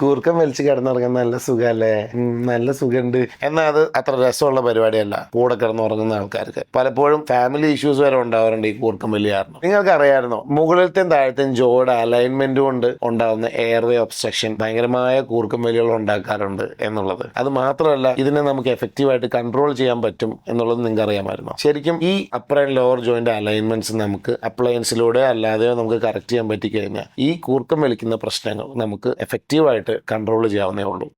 കൂർക്കം വലിച്ച് കിടന്നുറങ്ങാൻ നല്ല സുഖല്ലേ? നല്ല സുഖമുണ്ട്. എന്നാൽ അത് അത്ര രസമുള്ള പരിപാടിയല്ല കൂടെ കിടന്നുറങ്ങുന്ന ആൾക്കാർക്ക്. പലപ്പോഴും ഫാമിലി ഇഷ്യൂസ് വരെ ഉണ്ടാവാറുണ്ട് ഈ കൂർക്കം വലി കാരണം. നിങ്ങൾക്ക് അറിയാമായിരുന്നോ മുകളിലത്തെയും താഴത്തെയും ജോയുടെ അലൈൻമെന്റ് കൊണ്ട് ഉണ്ടാകുന്ന എയർവേ ഒബ്സ്ട്രക്ഷൻ ഭയങ്കരമായ കൂർക്കം വലികൾ ഉണ്ടാക്കാറുണ്ട് എന്നുള്ളത്? അത് മാത്രമല്ല, ഇതിനെ നമുക്ക് എഫക്റ്റീവായിട്ട് കൺട്രോൾ ചെയ്യാൻ പറ്റും എന്നുള്ളത് നിങ്ങൾക്ക് അറിയാമായിരുന്നോ? ശരിക്കും ഈ upper and lower joint alignments നമുക്ക് അപ്ലയൻസിലൂടെ അല്ലാതെയോ നമുക്ക് കറക്റ്റ് ചെയ്യാൻ പറ്റിക്കഴിഞ്ഞാൽ ഈ കൂർക്കം വലിക്കുന്ന പ്രശ്നങ്ങൾ നമുക്ക് എഫക്റ്റീവായിട്ട് കൺട്രോൾ ചെയ്യാവുന്നേ ഉള്ളൂ.